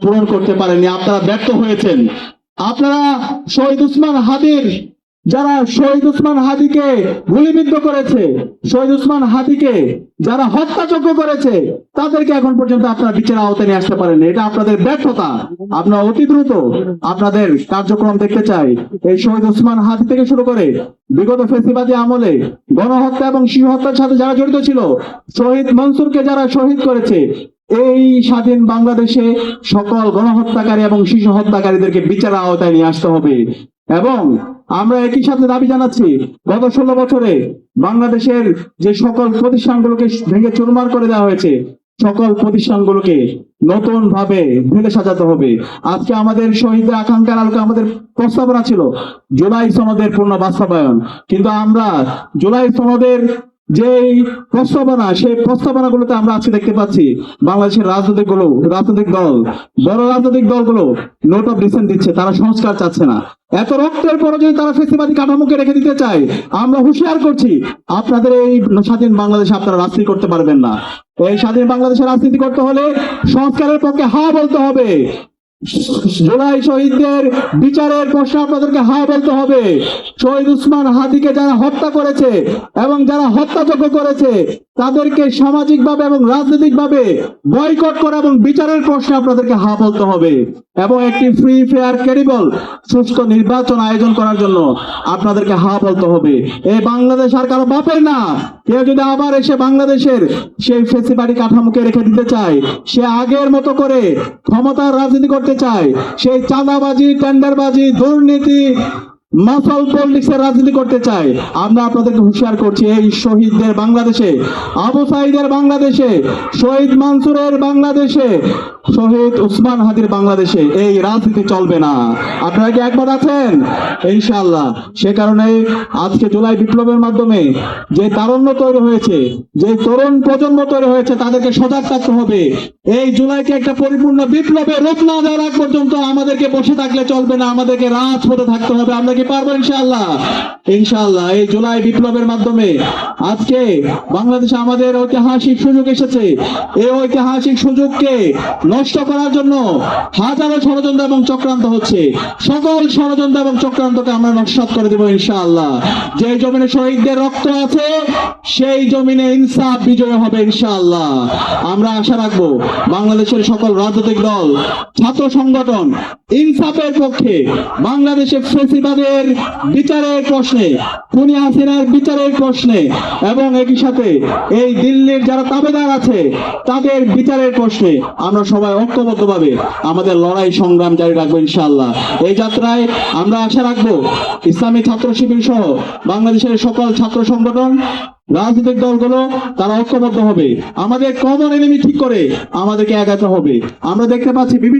পূরণ করতে পারেননি, আপনারা ব্যর্থ হয়েছেন। আপনারা শহীদ ওসমান হাদির, যারা শহীদ ওসমান হাদিকে গুলিবিদ্ধ করেছে, শহীদ ওসমান হাদিকে যারা হত্যাযজ্ঞ করেছে, তাদেরকে এখন পর্যন্ত আপনারা বিচারের আওতায় নিয়ে আসতে পারেননি। এটা আপনাদের ব্যর্থতা। আপনারা অতি দ্রুত আপনাদের কার্যক্রম দেখতে চাই। এই শহীদ ওসমান হাদি থেকে শুরু করে বিগত ফ্যাসিবাদী আমলে গণহত্যা এবং শিশু হত্যার সাথে যারা জড়িত ছিল, শহীদ মনসুরকে যারা শহীদ করেছে, এই স্বাধীন বাংলাদেশে সকল গণহত্যাকারী এবং শিশু হত্যাকারীদেরকে বিচারের আওতায় নিয়ে আসতে হবে। এবং আমরা একই সাথে দাবি জানাচ্ছি, গত 16 বছরে বাংলাদেশের যে সকল প্রতিষ্ঠানগুলোকে ভেঙে চুরমার করে দেওয়া হয়েছে, সকল প্রতিষ্ঠানগুলোকে নতুন ভাবে ঢেলে সাজাতে হবে। আজকে আমাদের শহীদদের আকাঙ্ক্ষার আলোকে আমাদের প্রস্তাবনা ছিল জুলাই সনদের পূর্ণ বাস্তবায়ন, কিন্তু আমরা জুলাই সনদের যে প্রস্তাবনা, সেই প্রস্তাবনাগুলোতে আমরা আজকে দেখতে পাচ্ছি বাংলাদেশের রাজনৈতিক দল, বড় রাজনৈতিক দলগুলো নোট অফ ডিসেন্ট দিচ্ছে, তারা সংস্কার চাচ্ছে না। এত রক্তের পরে যদি তারা ফ্যাসিবাদী কাঠামোকে রেখে দিতে চায়, আমরা হুঁশিয়ার করছি, আপনাদের এই স্বাধীন বাংলাদেশে আপনারা রাজনীতি করতে পারবেন না। এই স্বাধীন বাংলাদেশে রাজনীতি করতে হলে সংস্কারের পক্ষে হ্যাঁ বলতে হবে। জুলাই শহীদদের বিচারের প্রশ্নে আপনাদেরকে হ্যাঁ বলতে হবে। শহীদ ওসমান হাদিকে যারা হত্যা করেছে এবং যারা হত্যাযজ্ঞ করেছে, তাদেরকে সামাজিকভাবে এবং রাজনৈতিকভাবে বয়কট করা এবং বিচারের প্রশ্নে আপনাদেরকে হ্যাঁ বলতে হবে। এবং একটি ফ্রি ফেয়ার ক্রেডিবল সুষ্ঠু নির্বাচন আয়োজন করার জন্য আপনাদেরকে হ্যাঁ বলতে হবে। এই বাংলাদেশ আর কারো বাপের না। কেউ যদি আবার এসে বাংলাদেশের সেই ফ্যাসিবাদী কাঠামোকে রেখে দিতে চায়, সে আগের মতো করে ক্ষমতার রাজনীতি করতে চায়, সেই চাঁদাবাজি, টেন্ডারবাজি, দুর্নীতি, মাসল পলিটিক্সের রাজনীতি করতে চায়, আমরা আপনাদেরকে হুঁশিয়ার করছি, এই শহীদদের বাংলাদেশে, আবু সাঈদের বাংলাদেশে, শহীদ মনসুরের বাংলাদেশে, শহীদ ওসমান হাদির বাংলাদেশে এই রাজনীতি চলবে না। আপনারা কি একমত আছেন? ইনশাআল্লাহ। সে কারণে আজকে জুলাই বিপ্লবের মাধ্যমে যে তারুণ্য তৈরি হয়েছে, যে তরুণ প্রজন্ম তৈরি হয়েছে, তাদেরকে সজাগ থাকতে হবে। এই জুলাইকে একটা পরিপূর্ণ বিপ্লবের রূপ না দেওয়ার আগ পর্যন্ত আমাদেরকে বসে থাকলে চলবে না, আমাদেরকে রাজপথে থাকতে হবে। আমরা কি পারবো? ইনশাআল্লাহ। ইনশাআল্লাহ এই জুলাই বিপ্লবের মাধ্যমে আজকে বাংলাদেশে আমাদের ঐতিহাসিক সুযোগ এসেছে। এই ঐতিহাসিক সুযোগকে নষ্ট করার জন্য হাজারো ষড়যন্ত্র এবং চক্রান্ত হচ্ছে। সকল ষড়যন্ত্র এবং চক্রান্তকে আমরা নস্যাৎ করে দেবো ইনশাআল্লাহ। যে জমিনে শহীদদের রক্ত আছে, সেই জমিনে ইনসাফ বিজয় হবে ইনশাআল্লাহ। আমরা আশা রাখবো বাংলাদেশের সকল রাজনৈতিক দল, ছাত্র সংগঠন ইনসাফের পক্ষে, বাংলাদেশে ফ্যাসিবাদের বিচারের প্রশ্নে, খুনি হাসিনার বিচারের প্রশ্নে, এবং একই সাথে এই দিল্লির যারা তাবেদার আছে তাদের বিচারের প্রশ্নে আমরা সবাই ঐক্যবদ্ধভাবে আমাদের লড়াই সংগ্রাম জারি রাখবো ইনশাআল্লাহ। এই যাত্রায় আমরা আশা রাখবো ইসলামী ছাত্র শিবির সহ বাংলাদেশের সকল ছাত্র সংগঠন, রাজনৈতিক দলগুলো তারা ঐক্যবদ্ধ হবে। আমাদের কমন এনিমি ঠিক করে আমাদেরকে এগাতে হবে। আমরা দেখতে পাচ্ছি বিভিন্ন